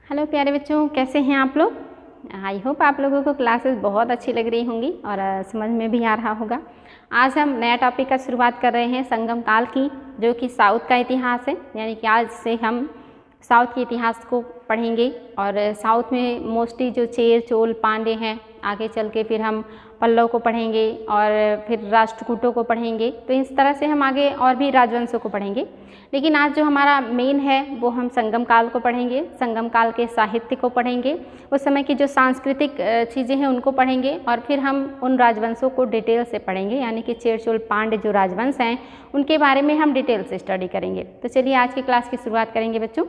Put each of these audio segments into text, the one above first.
Hello प्यारे बच्चों, कैसे हैं आप लोग। आई होप आप लोगों को क्लासेस बहुत अच्छी लग रही होंगी और समझ में भी आ रहा होगा। आज हम नया टॉपिक का शुरुआत कर रहे हैं संगम काल की, जो कि साउथ का इतिहास है। यानी कि आज से हम साउथ के इतिहास को पढ़ेंगे और साउथ में मोस्टली जो चेर चोल पांडे हैं, आगे चल के फिर हम पल्लव को पढ़ेंगे और फिर राष्ट्रकूटों को पढ़ेंगे। तो इस तरह से हम आगे और भी राजवंशों को पढ़ेंगे, लेकिन आज जो हमारा मेन है वो हम संगम काल को पढ़ेंगे। संगम काल के साहित्य को पढ़ेंगे, उस समय की जो सांस्कृतिक चीज़ें हैं उनको पढ़ेंगे और फिर हम उन राजवंशों को डिटेल से पढ़ेंगे। यानी कि चेर चोल पांड्य जो राजवंश हैं उनके बारे में हम डिटेल से स्टडी करेंगे। तो चलिए आज की क्लास की शुरुआत करेंगे बच्चों।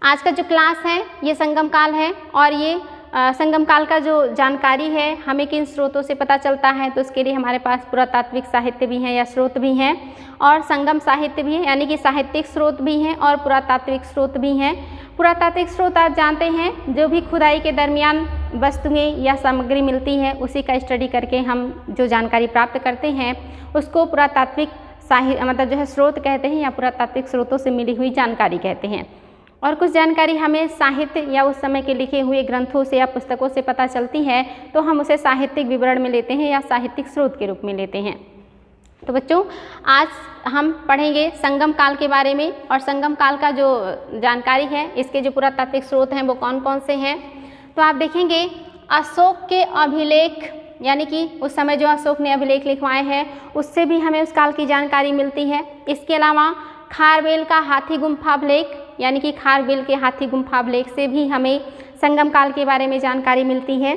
आज का जो क्लास है ये संगम काल है और ये संगम काल का जो जानकारी है हमें किन स्रोतों से पता चलता है, तो उसके लिए हमारे पास पुरातात्विक साहित्य भी हैं या स्रोत भी हैं और संगम साहित्य भी है, यानी कि साहित्यिक स्रोत भी हैं और पुरातात्विक स्रोत भी हैं। पुरातात्विक स्रोत आप जानते हैं जो भी खुदाई के दरमियान वस्तुएं या सामग्री मिलती है उसी का स्टडी करके हम जो जानकारी प्राप्त करते हैं उसको पुरातात्विक मतलब जो है स्रोत कहते हैं या पुरातात्विक स्रोतों से मिली हुई जानकारी कहते हैं। और कुछ जानकारी हमें साहित्य या उस समय के लिखे हुए ग्रंथों से या पुस्तकों से पता चलती है तो हम उसे साहित्यिक विवरण में लेते हैं या साहित्यिक स्रोत के रूप में लेते हैं। तो बच्चों आज हम पढ़ेंगे संगम काल के बारे में और संगम काल का जो जानकारी है इसके जो पुरातात्विक स्रोत हैं वो कौन कौन से हैं। तो आप देखेंगे अशोक के अभिलेख, यानी कि उस समय जो अशोक ने अभिलेख लिखवाए हैं उससे भी हमें उस काल की जानकारी मिलती है। इसके अलावा खारवेल का हाथी गुम्फा अभिलेख, यानी कि खारवेल के हाथी गुम्फा अभिलेख से भी हमें संगम काल के बारे में जानकारी मिलती है।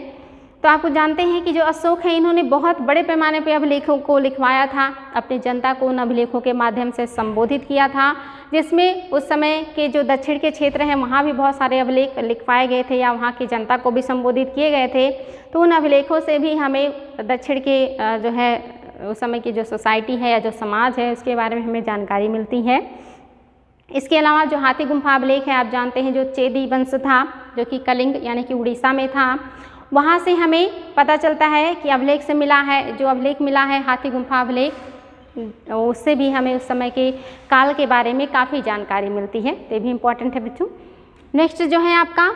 तो आपको जानते हैं कि जो अशोक हैं इन्होंने बहुत बड़े पैमाने पर अभिलेखों को लिखवाया था, अपनी जनता को उन अभिलेखों के माध्यम से संबोधित किया था, जिसमें उस समय के जो दक्षिण के क्षेत्र हैं वहाँ भी बहुत सारे अभिलेख लिखवाए गए थे या वहाँ की जनता को भी संबोधित किए गए थे। तो उन अभिलेखों से भी हमें दक्षिण के जो है उस समय की जो सोसाइटी है या जो समाज है उसके बारे में हमें जानकारी मिलती है। इसके अलावा जो हाथी गुम्फा अभिलेख है आप जानते हैं जो चेदी वंश था जो कि कलिंग यानी कि उड़ीसा में था, वहाँ से हमें पता चलता है कि अभिलेख से मिला है, जो अभिलेख मिला है हाथी गुम्फा अभिलेख उससे भी हमें उस समय के काल के बारे में काफ़ी जानकारी मिलती है। तो ये भी इम्पोर्टेंट है बच्चों। नेक्स्ट जो है आपका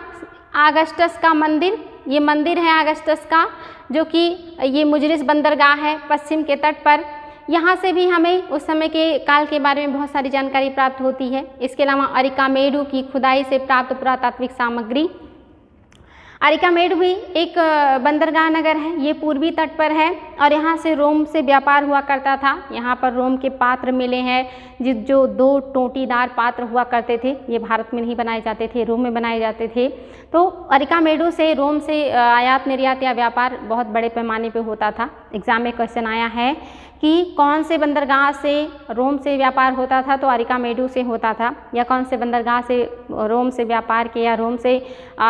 आगस्टस का मंदिर, ये मंदिर है आगस्टस का जो कि ये मुजरिस बंदरगाह है पश्चिम के तट पर, यहाँ से भी हमें उस समय के काल के बारे में बहुत सारी जानकारी प्राप्त होती है। इसके अलावा अरिकामेडु की खुदाई से प्राप्त पुरातात्विक सामग्री, अरिकामेडु भी एक बंदरगाह नगर है, ये पूर्वी तट पर है और यहाँ से रोम से व्यापार हुआ करता था। यहाँ पर रोम के पात्र मिले हैं जो 2 टोंटीदार पात्र हुआ करते थे, ये भारत में नहीं बनाए जाते थे, रोम में बनाए जाते थे। तो अरिकामेडु से रोम से आयात निर्यात या व्यापार बहुत बड़े पैमाने पे होता था। एग्जाम में क्वेश्चन आया है कि कौन से बंदरगाह से रोम से व्यापार होता था, तो अरिकामेडु से होता था, या कौन से बंदरगाह से रोम से व्यापार के या रोम से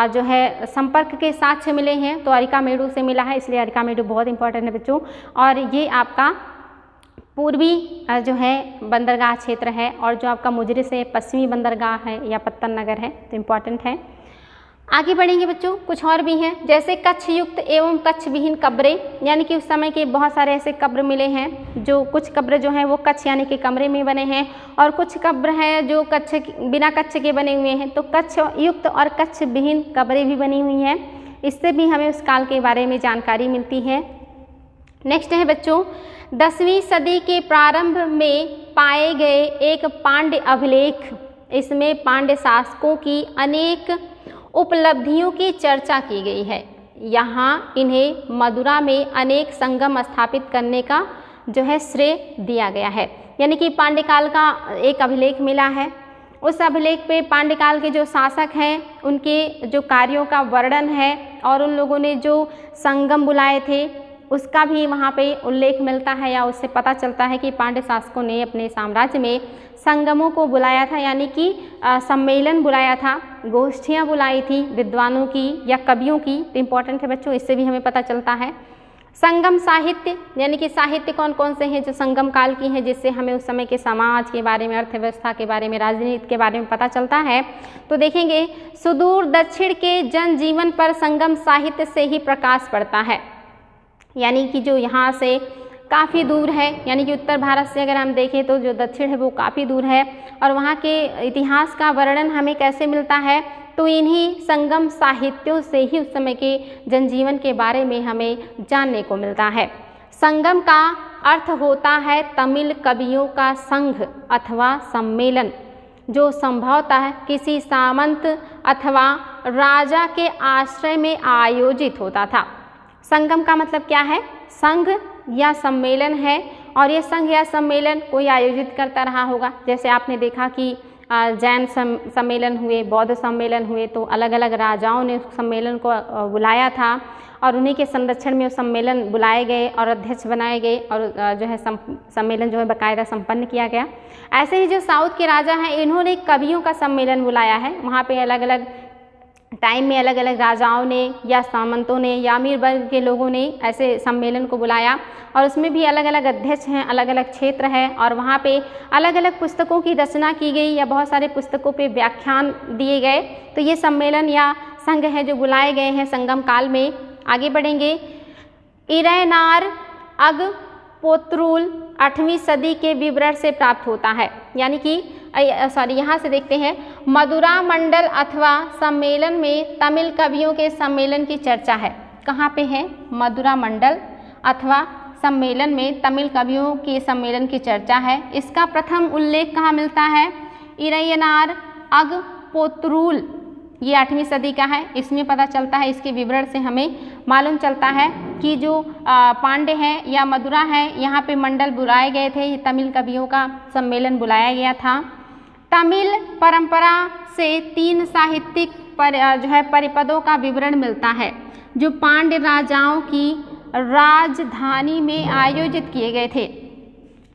जो है संपर्क के साक्ष्य मिले हैं, तो अरिकामेडु से मिला है, इसलिए अरिकामेडु बहुत इंपॉर्टेंट है बच्चों। और ये आपका पूर्वी जो है बंदरगाह क्षेत्र है और जो आपका मुजरिस से पश्चिमी बंदरगाह है या पत्तन नगर है, तो इम्पॉर्टेंट है। आगे बढ़ेंगे बच्चों, कुछ और भी हैं जैसे कक्ष युक्त एवं कक्ष विहीन कब्रें, यानी कि उस समय के बहुत सारे ऐसे कब्र मिले हैं जो कुछ कब्र जो हैं वो कक्ष यानी कि कमरे में बने हैं और कुछ कब्र हैं जो कक्ष बिना कक्ष के बने हुए हैं। तो कक्ष युक्त और कक्ष विहीन कब्रें भी बनी हुई हैं, इससे भी हमें उस काल के बारे में जानकारी मिलती है। नेक्स्ट है बच्चों 10वीं सदी के प्रारंभ में पाए गए एक पांड्य अभिलेख, इसमें पांड्य शासकों की अनेक उपलब्धियों की चर्चा की गई है। यहाँ इन्हें मदुरा में अनेक संगम स्थापित करने का जो है श्रेय दिया गया है। यानी कि पांड्यकाल का एक अभिलेख मिला है, उस अभिलेख पे पांड्यकाल के जो शासक हैं उनके जो कार्यों का वर्णन है और उन लोगों ने जो संगम बुलाए थे उसका भी वहाँ पे उल्लेख मिलता है या उससे पता चलता है कि पांड्य शासकों ने अपने साम्राज्य में संगमों को बुलाया था, यानी कि सम्मेलन बुलाया था, गोष्ठियाँ बुलाई थी विद्वानों की या कवियों की। तो इम्पॉर्टेंट है बच्चों, इससे भी हमें पता चलता है। संगम साहित्य, यानी कि साहित्य कौन कौन से हैं जो संगम काल की हैं, जिससे हमें उस समय के समाज के बारे में, अर्थव्यवस्था के बारे में, राजनीति के बारे में पता चलता है। तो देखेंगे सुदूर दक्षिण के जनजीवन पर संगम साहित्य से ही प्रकाश पड़ता है, यानी कि जो यहाँ से काफ़ी दूर है, यानी कि उत्तर भारत से अगर हम देखें तो जो दक्षिण है वो काफ़ी दूर है और वहाँ के इतिहास का वर्णन हमें कैसे मिलता है तो इन्हीं संगम साहित्यों से ही उस समय के जनजीवन के बारे में हमें जानने को मिलता है। संगम का अर्थ होता है तमिल कवियों का संघ अथवा सम्मेलन, जो संभवतः किसी सामंत अथवा राजा के आश्रय में आयोजित होता था। संगम का मतलब क्या है? संघ या सम्मेलन है, और ये संघ या सम्मेलन कोई आयोजित करता रहा होगा। जैसे आपने देखा कि जैन सम्मेलन हुए, बौद्ध सम्मेलन हुए, तो अलग अलग राजाओं ने उस सम्मेलन को बुलाया था और उन्हीं के संरक्षण में वो सम्मेलन बुलाए गए और अध्यक्ष बनाए गए और जो है सम्मेलन जो है बाकायदा संपन्न किया गया। ऐसे ही जो साउथ के राजा हैं, इन्होंने कवियों का सम्मेलन बुलाया है। वहाँ पे अलग अलग टाइम में अलग अलग राजाओं ने या सामंतों ने या अमीर वर्ग के लोगों ने ऐसे सम्मेलन को बुलाया, और उसमें भी अलग अलग अध्यक्ष हैं, अलग अलग क्षेत्र है, और वहाँ पे अलग अलग पुस्तकों की रचना की गई या बहुत सारे पुस्तकों पे व्याख्यान दिए गए। तो ये सम्मेलन या संघ है जो बुलाए गए हैं संगम काल में। आगे बढ़ेंगे। इरैनार अग पोत्रुल 8वीं सदी के विवरण से प्राप्त होता है, यानी कि यहाँ से देखते हैं, मदुरा मंडल अथवा सम्मेलन में तमिल कवियों के सम्मेलन की चर्चा है। कहाँ पे है? मदुरा मंडल अथवा सम्मेलन में तमिल कवियों के सम्मेलन की चर्चा है। इसका प्रथम उल्लेख कहाँ मिलता है? इरैनार अग पोत्रुल, ये 8वीं सदी का है। इसमें पता चलता है, इसके विवरण से हमें मालूम चलता है कि जो पांडे हैं या मदुरा है, यहाँ पे मंडल बुलाए गए थे, तमिल कवियों का सम्मेलन बुलाया गया था। तमिल परंपरा से 3 साहित्यिक जो है परिपदों का विवरण मिलता है, जो पांड्य राजाओं की राजधानी में आयोजित किए गए थे।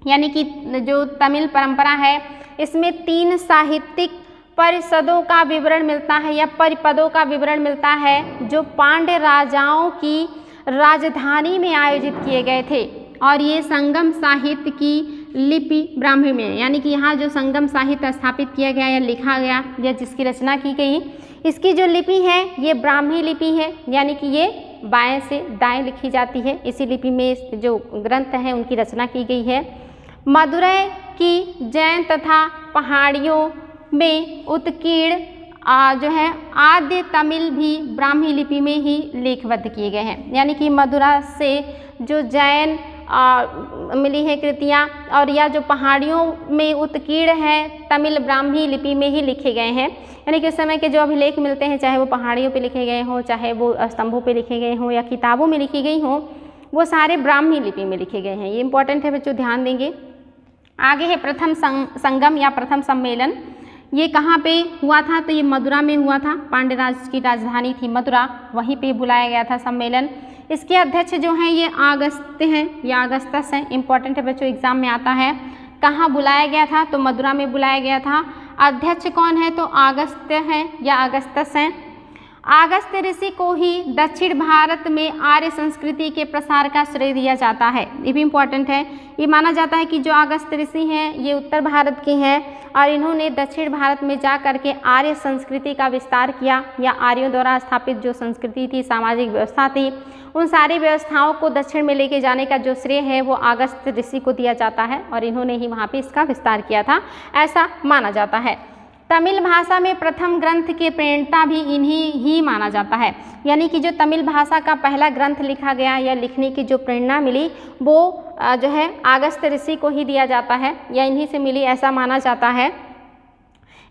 यानी कि जो तमिल परंपरा है, इसमें 3 साहित्यिक परिषदों का विवरण मिलता है या परिपदों का विवरण मिलता है, जो पांड्य राजाओं की राजधानी में आयोजित किए गए थे। और ये संगम साहित्य की लिपि ब्राह्मी में, यानी कि यहाँ जो संगम साहित्य स्थापित किया गया या लिखा गया या जिसकी रचना की गई, इसकी जो लिपि है ये ब्राह्मी लिपि है, यानी कि ये बाएं से दाएं लिखी जाती है। इसी लिपि में जो ग्रंथ हैं उनकी रचना की गई है। मदुरै की जैन तथा पहाड़ियों में उत्कीर्ण जो है आद्य तमिल भी ब्राह्मी लिपि में ही लेखबद्ध किए गए हैं। यानी कि मदुरा से जो जैन मिली है कृतियाँ, और या जो पहाड़ियों में उत्कीर्ण है तमिल ब्राह्मी लिपि में ही लिखे गए हैं। यानी कि उस समय के जो अभिलेख मिलते हैं, चाहे वो पहाड़ियों पे लिखे गए हों, चाहे वो स्तंभों पे लिखे गए हों या किताबों में लिखी गई हों, वो सारे ब्राह्मी लिपि में लिखे गए हैं। ये इंपॉर्टेंट है बच्चों, ध्यान देंगे। आगे है प्रथम संगम या प्रथम सम्मेलन। ये कहाँ पे हुआ था? तो ये मदुरा में हुआ था। पांड्य राज की राजधानी थी मदुरा, वहीं पे बुलाया गया था सम्मेलन। इसके अध्यक्ष जो हैं ये अगस्त्य हैं या अगस्तस हैं। इंपॉर्टेंट है बच्चों, एग्जाम में आता है। कहाँ बुलाया गया था? तो मदुरा में बुलाया गया था। अध्यक्ष कौन है? तो अगस्त्य हैं या अगस्तस हैं। अगस्त्य ऋषि को ही दक्षिण भारत में आर्य संस्कृति के प्रसार का श्रेय दिया जाता है। ये भी इम्पोर्टेंट है। ये माना जाता है कि जो अगस्त्य ऋषि हैं ये उत्तर भारत के हैं और इन्होंने दक्षिण भारत में जा कर के आर्य संस्कृति का विस्तार किया, या आर्यों द्वारा स्थापित जो संस्कृति थी, सामाजिक व्यवस्था थी, उन सारी व्यवस्थाओं को दक्षिण में लेके जाने का जो श्रेय है वो अगस्त्य ऋषि को दिया जाता है, और इन्होंने ही वहाँ पे इसका विस्तार किया था, ऐसा माना जाता है। तमिल भाषा में प्रथम ग्रंथ के प्रेरणा भी इन्हीं ही माना जाता है। यानी कि जो तमिल भाषा का पहला ग्रंथ लिखा गया या लिखने की जो प्रेरणा मिली वो जो है अगस्त्य ऋषि को ही दिया जाता है या इन्हीं से मिली, ऐसा माना जाता है।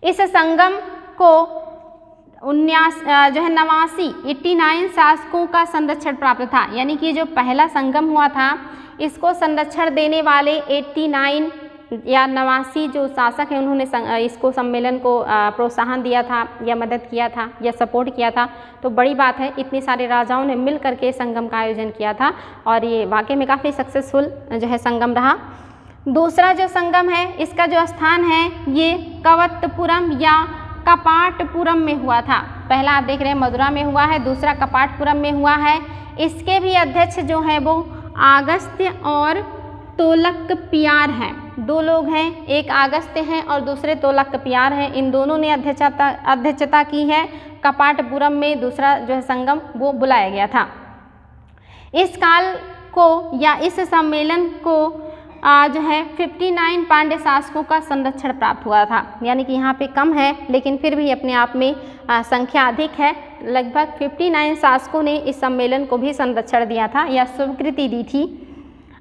इस संगम को 89 शासकों का संरक्षण प्राप्त था। यानी कि जो पहला संगम हुआ था इसको संरक्षण देने वाले 89 या 89 जो शासक हैं उन्होंने इसको सम्मेलन को प्रोत्साहन दिया था या मदद किया था या सपोर्ट किया था। तो बड़ी बात है, इतने सारे राजाओं ने मिल करके संगम का आयोजन किया था और ये वाकई में काफ़ी सक्सेसफुल जो है संगम रहा। दूसरा जो संगम है इसका जो स्थान है ये कवत्तपुरम या कपाटपुरम में हुआ था। पहला आप देख रहे हैं मदुरा में हुआ है, दूसरा कपाटपुरम में हुआ है। इसके भी अध्यक्ष जो है वो अगस्त्य और तोलकपियार हैं। दो लोग हैं, एक अगस्त्य हैं और दूसरे तोलकपियार हैं। इन दोनों ने अध्यक्षता की है। कपाटपुरम में दूसरा जो है संगम वो बुलाया गया था। इस काल को या इस सम्मेलन को जो है 59 पांड्य शासकों का संरक्षण प्राप्त हुआ था, यानी कि यहाँ पे कम है लेकिन फिर भी अपने आप में संख्या अधिक है। लगभग 59 शासकों ने इस सम्मेलन को भी संरक्षण दिया था या स्वीकृति दी थी।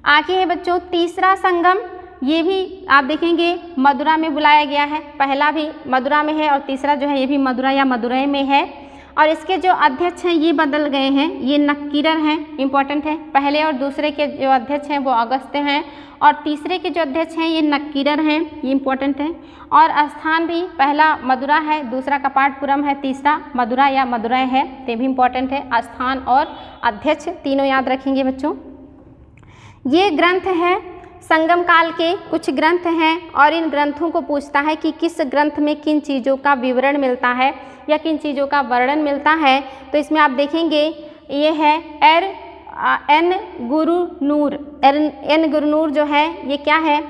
आगे है बच्चों तीसरा संगम, ये भी आप देखेंगे मदुरा में बुलाया गया है। पहला भी मदुरा में है और तीसरा जो है ये भी मदुरा या मदुरै में है। और इसके जो अध्यक्ष हैं ये बदल गए हैं, ये नक्कीरर हैं, इम्पॉर्टेंट है। पहले और दूसरे के जो अध्यक्ष हैं वो अगस्त्य हैं और तीसरे के जो अध्यक्ष हैं ये नक्कीरर हैं, ये इम्पॉर्टेंट है। और स्थान भी पहला मदुरा है, दूसरा कपाटपुरम है, तीसरा मदुरा या मदुरै है, ये भी इम्पॉर्टेंट है। स्थान और अध्यक्ष तीनों याद रखेंगे बच्चों। ये ग्रंथ है संगम काल के कुछ ग्रंथ हैं और इन ग्रंथों को पूछता है कि किस ग्रंथ में किन चीज़ों का विवरण मिलता है या किन चीज़ों का वर्णन मिलता है। तो इसमें आप देखेंगे ये है एन गुरुनूर जो है ये क्या है,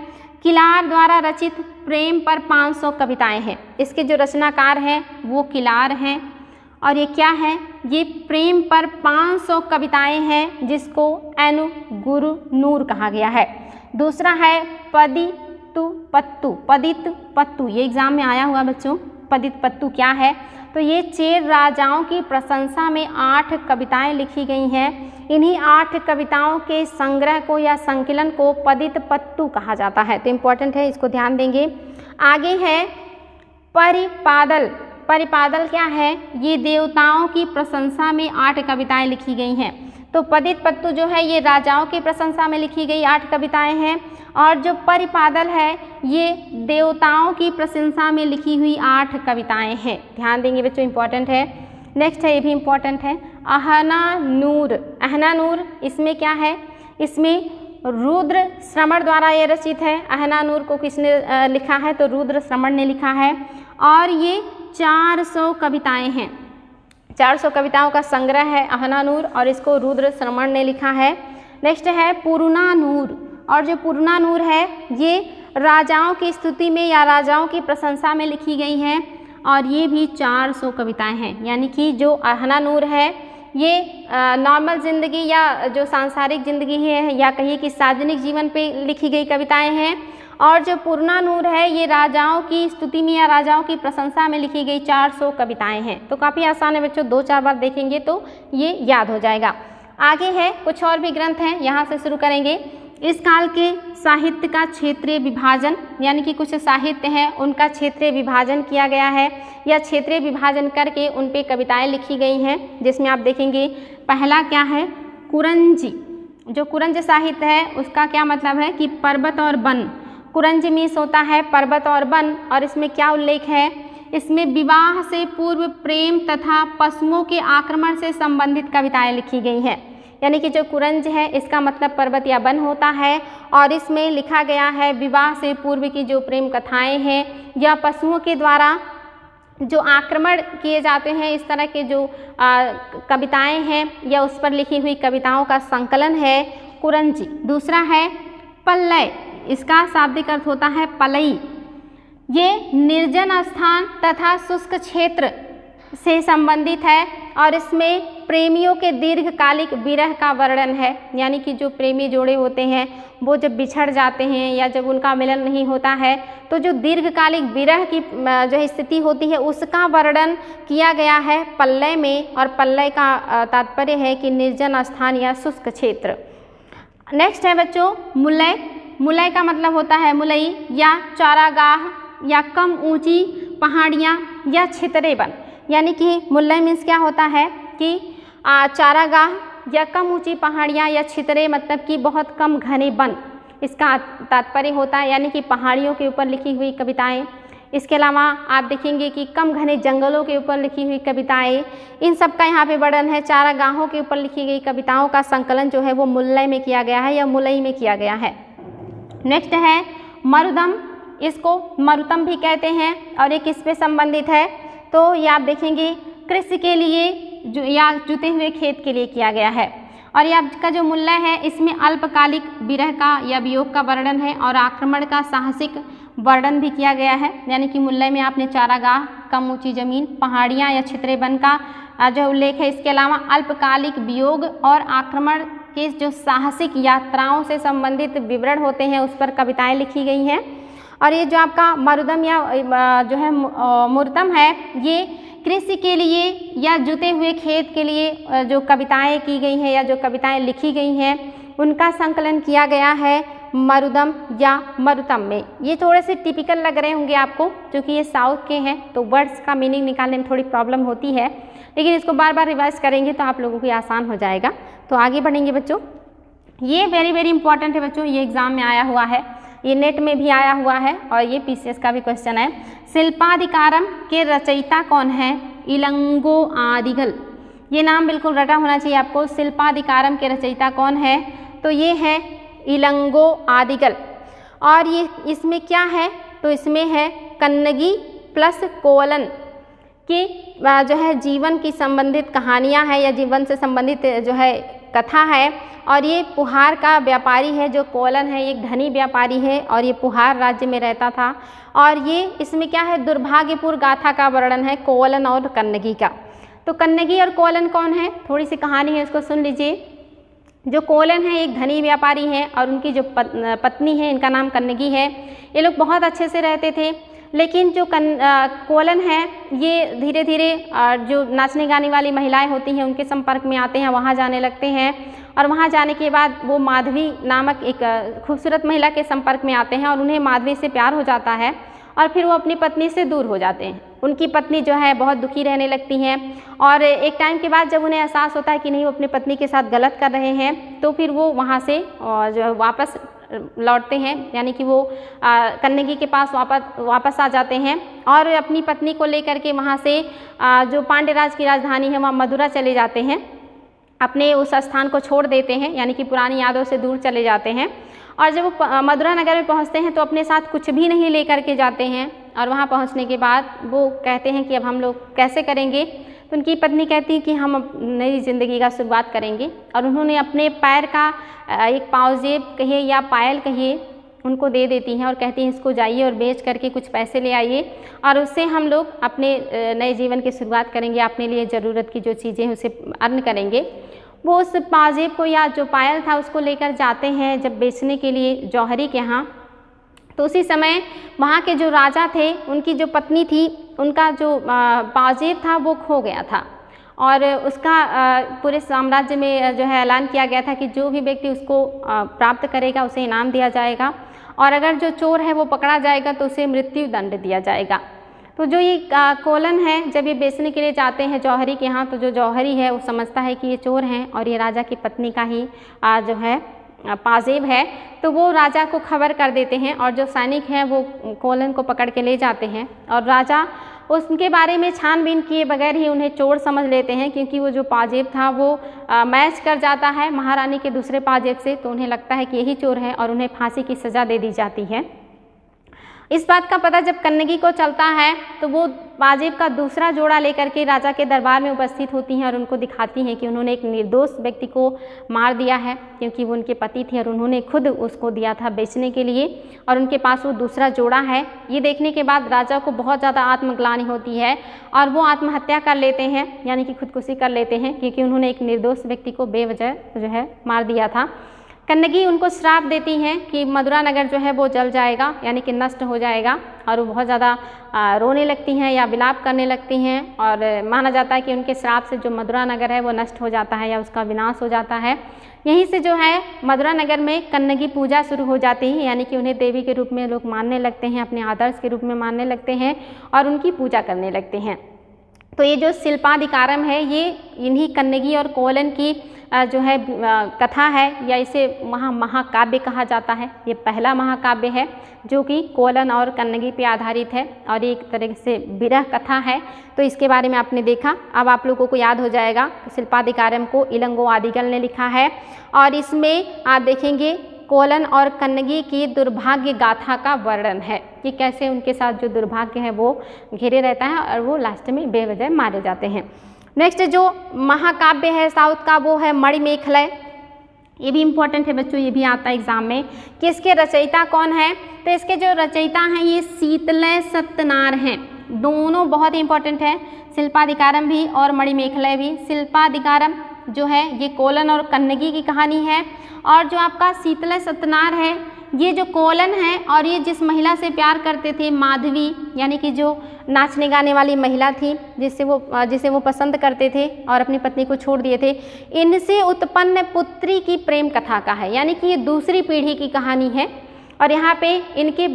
किलार द्वारा रचित प्रेम पर 500 कविताएं हैं। इसके जो रचनाकार हैं वो किलार हैं और ये क्या है, ये प्रेम पर 500 कविताएं हैं जिसको एन गुरुनूर कहा गया है। दूसरा है पदित पत्तू, ये एग्जाम में आया हुआ बच्चों। पदित पत्तू क्या है, तो ये चेर राजाओं की प्रशंसा में 8 कविताएं लिखी गई हैं। इन्हीं 8 कविताओं के संग्रह को या संकलन को पदित पत्तू कहा जाता है। तो इम्पोर्टेंट है, इसको ध्यान देंगे। आगे है परिपादल। परिपादल क्या है, ये देवताओं की प्रशंसा में 8 कविताएं लिखी गई हैं। तो पदित पत्तू जो है ये राजाओं की प्रशंसा में लिखी गई 8 कविताएं हैं और जो परिपादल है ये देवताओं की प्रशंसा में लिखी हुई 8 कविताएं हैं। ध्यान देंगे बच्चों, इंपॉर्टेंट है। नेक्स्ट है, ये भी इम्पॉर्टेंट है, अहनानूर। अहनानूर इसमें क्या है, इसमें रुद्र श्रमण द्वारा ये रचित है। अहनानूर को किसने लिखा है, तो रुद्र श्रमण ने लिखा है और ये 400 कविताएं हैं। 400 कविताओं का संग्रह है अहनानूर और इसको रुद्र श्रमण ने लिखा है। नेक्स्ट है पुरुनानूर और जो पुरुनानूर है ये राजाओं की स्तुति में या राजाओं की प्रशंसा में लिखी गई हैं और ये भी 400 कविताएं हैं। यानी कि जो अहनानूर है ये नॉर्मल ज़िंदगी या जो सांसारिक ज़िंदगी है या कहिए कि सार्वजनिक जीवन पे लिखी गई कविताएं हैं और जो पुरुनानूर है ये राजाओं की स्तुति में या राजाओं की प्रशंसा में लिखी गई 400 कविताएं हैं। तो काफ़ी आसान है बच्चों, 2-4 बार देखेंगे तो ये याद हो जाएगा। आगे है कुछ और भी ग्रंथ हैं, यहाँ से शुरू करेंगे। इस काल के साहित्य का क्षेत्रीय विभाजन, यानी कि कुछ साहित्य हैं उनका क्षेत्रीय विभाजन किया गया है या क्षेत्रीय विभाजन करके उन पे कविताएं लिखी गई हैं, जिसमें आप देखेंगे पहला क्या है, कुरंजी। जो कुरंज साहित्य है उसका क्या मतलब है कि पर्वत और वन। कुरंज मीन्स होता है पर्वत और वन और इसमें क्या उल्लेख है, इसमें विवाह से पूर्व प्रेम तथा पशुओं के आक्रमण से संबंधित कविताएं लिखी गई हैं। यानी कि जो कुरंज है इसका मतलब पर्वत या वन होता है और इसमें लिखा गया है विवाह से पूर्व की जो प्रेम कथाएं हैं या पशुओं के द्वारा जो आक्रमण किए जाते हैं इस तरह के जो कविताएं हैं या उस पर लिखी हुई कविताओं का संकलन है कुरंजी। दूसरा है पल्लय, इसका शाब्दिक अर्थ होता है पलई। ये निर्जन स्थान तथा शुष्क क्षेत्र से संबंधित है और इसमें प्रेमियों के दीर्घकालिक विरह का वर्णन है। यानी कि जो प्रेमी जोड़े होते हैं वो जब बिछड़ जाते हैं या जब उनका मिलन नहीं होता है तो जो दीर्घकालिक विरह की जो स्थिति होती है उसका वर्णन किया गया है पल्लय में। और पल्लय का तात्पर्य है कि निर्जन स्थान या शुष्क क्षेत्र। नेक्स्ट है बच्चों मुलय। मुलय का मतलब होता है मुलई या चारागाह या कम ऊंची पहाड़ियाँ या छितरे वन। यानी कि मुलय मीन्स क्या होता है कि चारागाह या कम ऊंची पहाड़ियाँ या छितरे मतलब कि बहुत कम घने वन, इसका तात्पर्य होता है। यानी कि पहाड़ियों के ऊपर लिखी हुई कविताएं। इसके अलावा आप देखेंगे कि कम घने जंगलों के ऊपर लिखी हुई कविताएं, इन सब का यहाँ पे वर्णन है। चारागाहों के ऊपर लिखी गई कविताओं का संकलन जो है वो मुलय में किया गया है या मुलई में किया गया है। नेक्स्ट है मरुदम, इसको मरुतम भी कहते हैं और ये किस पे संबंधित है, तो ये आप देखेंगे कृषि के लिए या जुते हुए खेत के लिए किया गया है। और ये आपका जो मुलय है इसमें अल्पकालिक विरह का या वियोग का वर्णन है और आक्रमण का साहसिक वर्णन भी किया गया है। यानी कि मुलय में आपने चारागाह, कम ऊंची जमीन, पहाड़ियाँ या छितरे वन का जो उल्लेख है। इसके अलावा अल्पकालिक वियोग और आक्रमण के जो साहसिक यात्राओं से संबंधित विवरण होते हैं उस पर कविताएं लिखी गई हैं। और ये जो आपका मरुदम या जो है मुर्तम है, ये कृषि के लिए या जुते हुए खेत के लिए जो कविताएं की गई हैं या जो कविताएं लिखी गई हैं उनका संकलन किया गया है मरुदम या मरुतम में। ये थोड़े से टिपिकल लग रहे होंगे आपको, क्योंकि ये साउथ के हैं तो वर्ड्स का मीनिंग निकालने में थोड़ी प्रॉब्लम होती है, लेकिन इसको बार बार रिवाइज करेंगे तो आप लोगों को आसान हो जाएगा। तो आगे बढ़ेंगे बच्चों। ये वेरी इंपॉर्टेंट है बच्चों, ये एग्जाम में आया हुआ है, ये नेट में भी आया हुआ है और ये पीसीएस का भी क्वेश्चन है। शिल्पाधिकारम के रचयिता कौन है? इलंगो आदिगल। ये नाम बिल्कुल रटा होना चाहिए आपको। शिल्पाधिकारम के रचयिता कौन है? तो ये है इलंगो आदिगल। और ये इसमें क्या है? तो इसमें है कन्नगी प्लस कोवलन की जो है जीवन की संबंधित कहानियाँ हैं या जीवन से संबंधित जो है कथा है। और ये पुहार का व्यापारी है, जो कोवलन है एक धनी व्यापारी है और ये पुहार राज्य में रहता था। और ये इसमें क्या है? दुर्भाग्यपूर्ण गाथा का वर्णन है कोवलन और कन्नगी का। तो कन्नगी और कोवलन कौन है? थोड़ी सी कहानी है, इसको सुन लीजिए। जो कोवलन है एक धनी व्यापारी हैं और उनकी जो पत्नी है इनका नाम कन्नगी है। ये लोग बहुत अच्छे से रहते थे, लेकिन जो कोवलन है ये धीरे धीरे जो नाचने गाने वाली महिलाएं होती हैं उनके संपर्क में आते हैं, वहाँ जाने लगते हैं। और वहाँ जाने के बाद वो माधवी नामक एक खूबसूरत महिला के संपर्क में आते हैं और उन्हें माधवी से प्यार हो जाता है और फिर वो अपनी पत्नी से दूर हो जाते हैं। उनकी पत्नी जो है बहुत दुखी रहने लगती हैं और एक टाइम के बाद जब उन्हें एहसास होता है कि नहीं वो अपनी पत्नी के साथ गलत कर रहे हैं, तो फिर वो वहाँ से जो है वापस लौटते हैं, यानी कि वो कन्नगी के पास वापस आ जाते हैं और अपनी पत्नी को लेकर के वहाँ से जो पांड्यराज की राजधानी है वहाँ मदुरा चले जाते हैं। अपने उस स्थान को छोड़ देते हैं, यानी कि पुरानी यादों से दूर चले जाते हैं। और जब वो मदुरा नगर में पहुंचते हैं तो अपने साथ कुछ भी नहीं लेकर के जाते हैं। और वहां पहुंचने के बाद वो कहते हैं कि अब हम लोग कैसे करेंगे? तो उनकी पत्नी कहती है कि हम अब नई ज़िंदगी का शुरुआत करेंगे। और उन्होंने अपने पैर का एक पावजेब कहिए या पायल कहिए उनको दे देती हैं और कहती हैं इसको जाइए और बेच करके कुछ पैसे ले आइए और उससे हम लोग अपने नए जीवन की शुरुआत करेंगे, अपने लिए ज़रूरत की जो चीज़ें हैं उसे अर्न करेंगे। वो उस पाजेब को या जो पायल था उसको लेकर जाते हैं जब बेचने के लिए जौहरी के यहाँ। तो उसी समय वहाँ के जो राजा थे उनकी जो पत्नी थी उनका जो पाजेब था वो खो गया था और उसका पूरे साम्राज्य में जो है ऐलान किया गया था कि जो भी व्यक्ति उसको प्राप्त करेगा उसे इनाम दिया जाएगा और अगर जो चोर है वो पकड़ा जाएगा तो उसे मृत्यु दंड दिया जाएगा। तो जो ये कोवलन है जब ये बेचने के लिए जाते हैं जौहरी के यहाँ, तो जो जौहरी है वो समझता है कि ये चोर हैं और ये राजा की पत्नी का ही जो है पाजेब है। तो वो राजा को खबर कर देते हैं और जो सैनिक हैं वो कोवलन को पकड़ के ले जाते हैं और राजा उसके बारे में छानबीन किए बगैर ही उन्हें चोर समझ लेते हैं, क्योंकि वो जो पाजेब था वो मैच कर जाता है महारानी के दूसरे पाजेब से। तो उन्हें लगता है कि यही चोर है और उन्हें फांसी की सज़ा दे दी जाती है। इस बात का पता जब कन्नगी को चलता है तो वो पाजेब का दूसरा जोड़ा लेकर के राजा के दरबार में उपस्थित होती हैं और उनको दिखाती हैं कि उन्होंने एक निर्दोष व्यक्ति को मार दिया है, क्योंकि वो उनके पति थे और उन्होंने खुद उसको दिया था बेचने के लिए और उनके पास वो दूसरा जोड़ा है। ये देखने के बाद राजा को बहुत ज़्यादा आत्मग्लानि होती है और वो आत्महत्या कर लेते हैं, यानी कि खुदकुशी कर लेते हैं, क्योंकि उन्होंने एक निर्दोष व्यक्ति को बेवजह जो है मार दिया था। कन्नगी उनको श्राप देती हैं कि मदुरा नगर जो है वो जल जाएगा, यानी कि नष्ट हो जाएगा और वो बहुत ज़्यादा रोने लगती हैं या विलाप करने लगती हैं और माना जाता है कि उनके श्राप से जो मदुरा नगर है वो नष्ट हो जाता है या उसका विनाश हो जाता है। यहीं से जो है मदुरा नगर में कन्नगी पूजा शुरू हो जाती है, यानी कि उन्हें देवी के रूप में लोग मानने लगते हैं, अपने आदर्श के रूप में मानने लगते हैं और उनकी पूजा करने लगते हैं। तो ये जो शिल्पाधिकारम है ये इन्हीं कन्नगी और कोवलन की जो है कथा है या इसे महाकाव्य कहा जाता है। ये पहला महाकाव्य है जो कि कोवलन और कन्नगी पे आधारित है और एक तरह से विरह कथा है। तो इसके बारे में आपने देखा, अब आप लोगों को याद हो जाएगा। शिल्पाधिकारम को इलंगो आदिगल ने लिखा है और इसमें आप देखेंगे कोवलन और कन्नगी की दुर्भाग्य गाथा का वर्णन है कि कैसे उनके साथ जो दुर्भाग्य है वो घिरे रहता है और वो लास्ट में बेवजह मारे जाते हैं। नेक्स्ट जो महाकाव्य है साउथ का वो है मणिमेखलय। ये भी इम्पोर्टेंट है बच्चों, ये भी आता है एग्जाम में कि इसके रचयिता कौन है। तो इसके जो रचयिता हैं ये शीतलय सत्यनार हैं। दोनों बहुत ही इंपॉर्टेंट है, शिल्पाधिकारम भी और मणिमेखलय भी। शिल्पाधिकारम जो है ये कोलन और कन्नगी की कहानी है। और जो आपका शीतल सतनार है, ये जो कोलन है और ये जिस महिला से प्यार करते थे माधवी, यानी कि जो नाचने गाने वाली महिला थी जिसे वो पसंद करते थे और अपनी पत्नी को छोड़ दिए थे, इनसे उत्पन्न पुत्री की प्रेम कथा का है, यानी कि ये दूसरी पीढ़ी की कहानी है। और यहाँ पे इनकी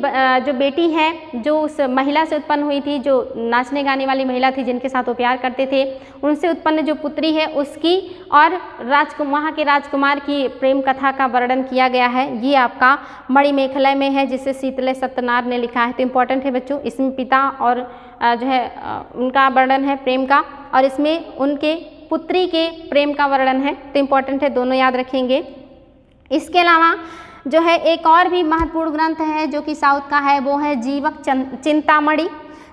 जो बेटी है जो उस महिला से उत्पन्न हुई थी, जो नाचने गाने वाली महिला थी जिनके साथ वो प्यार करते थे, उनसे उत्पन्न जो पुत्री है उसकी और वहाँ के राजकुमार की प्रेम कथा का वर्णन किया गया है। ये आपका मणिमेखला में है जिसे शीतल सत्यनारायण ने लिखा है। तो इम्पॉर्टेंट है बच्चों, इसमें पिता और जो है उनका वर्णन है प्रेम का, और इसमें उनके पुत्री के प्रेम का वर्णन है। तो इम्पॉर्टेंट है, दोनों याद रखेंगे। इसके अलावा जो है एक और भी महत्वपूर्ण ग्रंथ है जो कि साउथ का है, वो है जीवक चिंतामणि।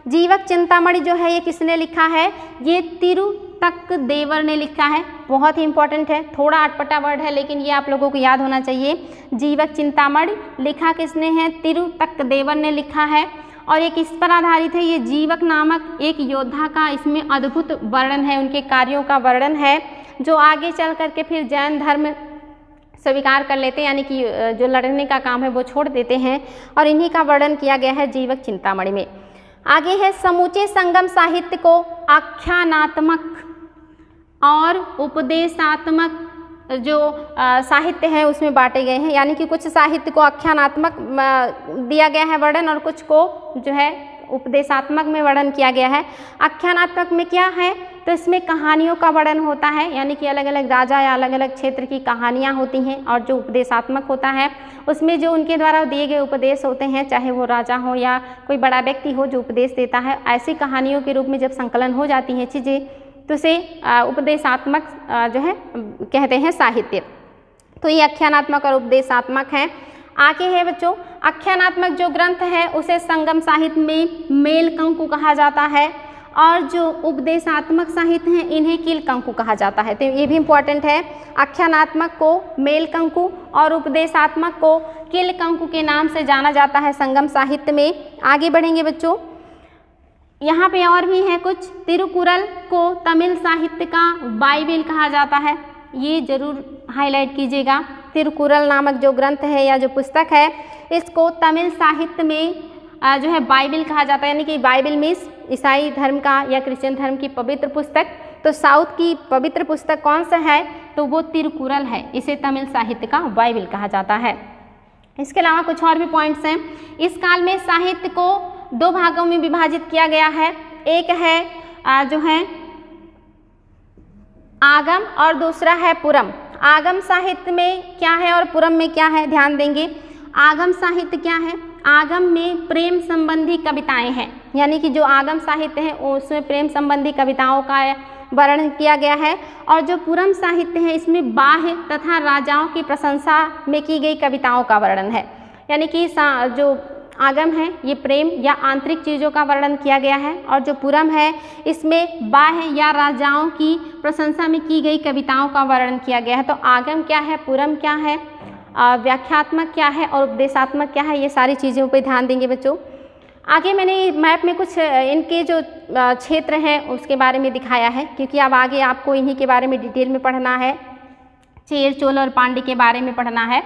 जीवक चिंतामणि जो है ये किसने लिखा है? ये तिरुतक देवर ने लिखा है। बहुत ही इंपॉर्टेंट है, थोड़ा अटपटा वर्ड है लेकिन ये आप लोगों को याद होना चाहिए। जीवक चिंतामणि लिखा किसने है? तिरुतक देवर ने लिखा है। और ये किस पर आधारित है? ये जीवक नामक एक योद्धा का इसमें अद्भुत वर्णन है, उनके कार्यों का वर्णन है, जो आगे चल करके फिर जैन धर्म स्वीकार कर लेते हैं, यानी कि जो लड़ने का काम है वो छोड़ देते हैं, और इन्हीं का वर्णन किया गया है जीवक चिंतामणि में। आगे है समूचे संगम साहित्य को आख्यानात्मक और उपदेशात्मक जो साहित्य है उसमें बांटे गए हैं, यानी कि कुछ साहित्य को आख्यानात्मक दिया गया है वर्णन और कुछ को जो है उपदेशात्मक में वर्णन किया गया है। आख्यानात्मक में क्या है? तो इसमें कहानियों का वर्णन होता है, यानी कि अलग अलग राजा या अलग अलग क्षेत्र की कहानियाँ होती हैं। और जो उपदेशात्मक होता है उसमें जो उनके द्वारा दिए गए उपदेश होते हैं, चाहे वो राजा हो या कोई बड़ा व्यक्ति हो जो उपदेश देता है, ऐसी कहानियों के रूप में जब संकलन हो जाती हैं चीज़ें तो उसे उपदेशात्मक जो है कहते हैं साहित्य। तो ये आख्यानात्मक और उपदेशात्मक है। आगे है बच्चों, आख्यानात्मक जो ग्रंथ है उसे संगम साहित्य में मेलकंकु कहा जाता है, और जो उपदेशात्मक साहित्य हैं इन्हें कीलकंकु कहा जाता है। तो ये भी इम्पॉर्टेंट है, आख्यानात्मक को मेलकंकु और उपदेशात्मक को कीलकंकु के नाम से जाना जाता है संगम साहित्य में। आगे बढ़ेंगे बच्चों, यहाँ पे और भी है कुछ। तिरुकुरल को तमिल साहित्य का बाइबिल कहा जाता है, ये जरूर हाईलाइट कीजिएगा। तिरुकुरल नामक जो ग्रंथ है या जो पुस्तक है इसको तमिल साहित्य में जो है बाइबिल कहा जाता है, यानी कि बाइबिल मीन्स ईसाई धर्म का या क्रिश्चियन धर्म की पवित्र पुस्तक। तो साउथ की पवित्र पुस्तक कौन सा है? तो वो तिरुकुरल है, इसे तमिल साहित्य का बाइबिल कहा जाता है। इसके अलावा कुछ और भी पॉइंट्स हैं। इस काल में साहित्य को दो भागों में विभाजित किया गया है, एक है जो है आगम और दूसरा है पुरम। आगम साहित्य में क्या है और पुरम में क्या है, ध्यान देंगे। आगम साहित्य क्या है? आगम में प्रेम संबंधी कविताएं हैं, यानी कि जो आगम साहित्य है उसमें प्रेम संबंधी कविताओं का वर्णन किया गया है। और जो पुरम साहित्य है इसमें बाह्य तथा राजाओं की प्रशंसा में की गई कविताओं का वर्णन है, यानी कि जो आगम है ये प्रेम या आंतरिक चीज़ों का वर्णन किया गया है, और जो पुरम है इसमें बाह्य या राजाओं की प्रशंसा में की गई कविताओं का वर्णन किया गया है। तो आगम क्या है, पुरम क्या है, व्याख्यात्मक क्या है और उपदेशात्मक क्या है, ये सारी चीज़ों पर ध्यान देंगे बच्चों। आगे मैंने मैप में कुछ इनके जो क्षेत्र हैं उसके बारे में दिखाया है, क्योंकि अब आगे आपको इन्हीं के बारे में डिटेल में पढ़ना है, चेर चोल और पांड्य के बारे में पढ़ना है।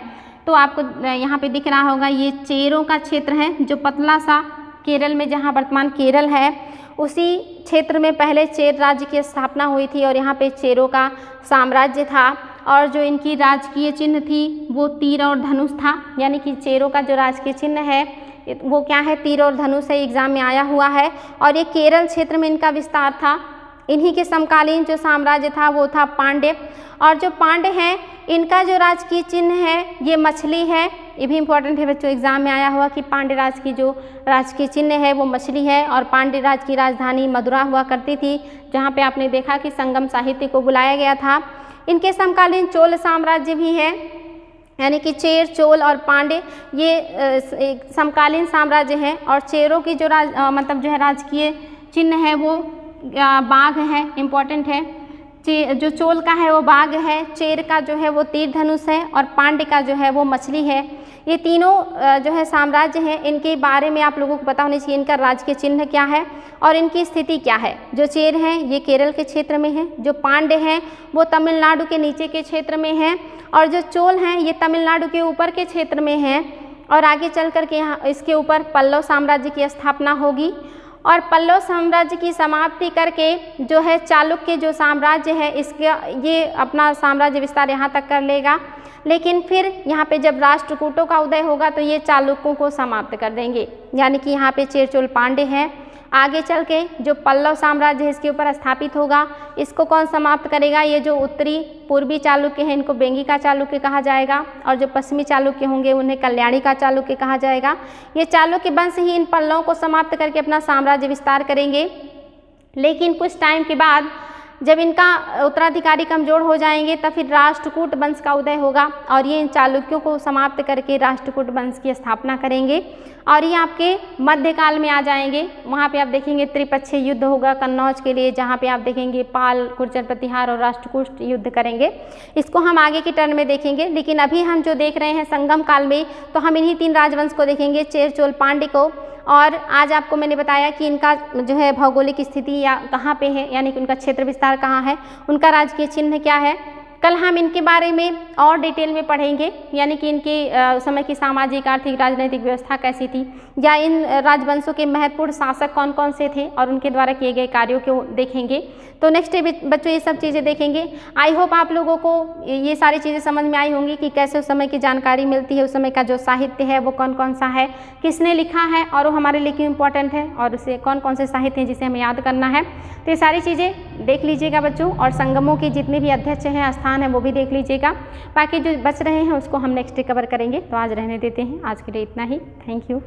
तो आपको यहाँ पे दिख रहा होगा ये चेरों का क्षेत्र है, जो पतला सा केरल में, जहाँ वर्तमान केरल है उसी क्षेत्र में पहले चेर राज्य की स्थापना हुई थी, और यहाँ पे चेरों का साम्राज्य था। और जो इनकी राजकीय चिन्ह थी वो तीर और धनुष था, यानी कि चेरों का जो राजकीय चिन्ह है वो क्या है, तीर और धनुष है, एग्जाम में आया हुआ है। और ये केरल क्षेत्र में इनका विस्तार था। इन्हीं के समकालीन जो साम्राज्य था वो था पांड्य, और जो पांड्य हैं इनका जो राजकीय चिन्ह है ये मछली है। ये भी इम्पोर्टेंट है बच्चों, एग्जाम में आया हुआ कि पांड्य राज की जो राजकीय चिन्ह है वो मछली है। और पांड्य राज की राजधानी मदुरा हुआ करती थी, जहाँ पे आपने देखा कि संगम साहित्य को बुलाया गया था। इनके समकालीन चोल साम्राज्य भी है, यानी कि चेर, चोल और पांड्य ये समकालीन साम्राज्य हैं। और चेरों की जो मतलब जो है राजकीय चिन्ह है वो बाघ है, इम्पॉर्टेंट है। जो चोल का है वो बाघ है, चेर का जो है वो तीर धनुष है और पांड्य का जो है वो मछली है। ये तीनों जो है साम्राज्य हैं, इनके बारे में आप लोगों को पता होना चाहिए इनका राजकीय चिन्ह क्या है और इनकी स्थिति क्या है। जो चेर हैं ये केरल के क्षेत्र में है, जो पांड्य हैं वो तमिलनाडु के नीचे के क्षेत्र में हैं और जो चोल हैं ये तमिलनाडु के ऊपर के क्षेत्र में हैं। और आगे चल कर के यहाँ इसके ऊपर पल्लव साम्राज्य की स्थापना होगी और पल्लव साम्राज्य की समाप्ति करके जो है चालुक्य जो साम्राज्य है इसका ये अपना साम्राज्य विस्तार यहाँ तक कर लेगा। लेकिन फिर यहाँ पे जब राष्ट्रकूटों का उदय होगा तो ये चालुक्यों को समाप्त कर देंगे, यानी कि यहाँ पे चेर चोल पांड्य हैं। आगे चल के जो पल्लव साम्राज्य है इसके ऊपर स्थापित होगा, इसको कौन समाप्त करेगा? ये जो उत्तरी पूर्वी चालुक्य हैं इनको बेंगी का चालुक्य कहा जाएगा और जो पश्चिमी चालुक्य होंगे उन्हें कल्याणी का चालुक्य कहा जाएगा। ये चालुक्य वंश ही इन पल्लवों को समाप्त करके अपना साम्राज्य विस्तार करेंगे। लेकिन कुछ टाइम के बाद जब इनका उत्तराधिकारी कमजोर हो जाएंगे तब फिर राष्ट्रकूट वंश का उदय होगा और ये इन चालुक्यों को समाप्त करके राष्ट्रकूट वंश की स्थापना करेंगे और ये आपके मध्यकाल में आ जाएंगे। वहाँ पे आप देखेंगे त्रिपक्षीय युद्ध होगा कन्नौज के लिए, जहाँ पे आप देखेंगे पाल, गुर्जर प्रतिहार और राष्ट्रकूट युद्ध करेंगे। इसको हम आगे की टर्न में देखेंगे, लेकिन अभी हम जो देख रहे हैं संगम काल में तो हम इन्हीं तीन राजवंश को देखेंगे, चेर चोल पांड्य को। और आज आपको मैंने बताया कि इनका जो है भौगोलिक स्थिति या कहाँ पे है, यानी कि उनका क्षेत्र विस्तार कहाँ है, उनका राजकीय चिन्ह क्या है। कल हम इनके बारे में और डिटेल में पढ़ेंगे, यानी कि इनके समय की सामाजिक आर्थिक राजनीतिक व्यवस्था कैसी थी या इन राजवंशों के महत्वपूर्ण शासक कौन कौन से थे और उनके द्वारा किए गए कार्यों को देखेंगे। तो नेक्स्ट डे बच्चों ये सब चीज़ें देखेंगे। आई होप आप लोगों को ये सारी चीज़ें समझ में आई होंगी कि कैसे उस समय की जानकारी मिलती है, उस समय का जो साहित्य है वो कौन कौन सा है, किसने लिखा है और वो हमारे लिए क्यों इम्पोर्टेंट है और उसे कौन कौन से साहित्य हैं जिसे हमें याद करना है। तो ये सारी चीज़ें देख लीजिएगा बच्चों, और संगमों की जितने भी अध्यक्ष हैं, स्थान है, वो भी देख लीजिएगा। बाकी जो बच रहे हैं उसको हम नेक्स्ट डे कवर करेंगे। तो आज रहने देते हैं, आज के लिए इतना ही। Thank you.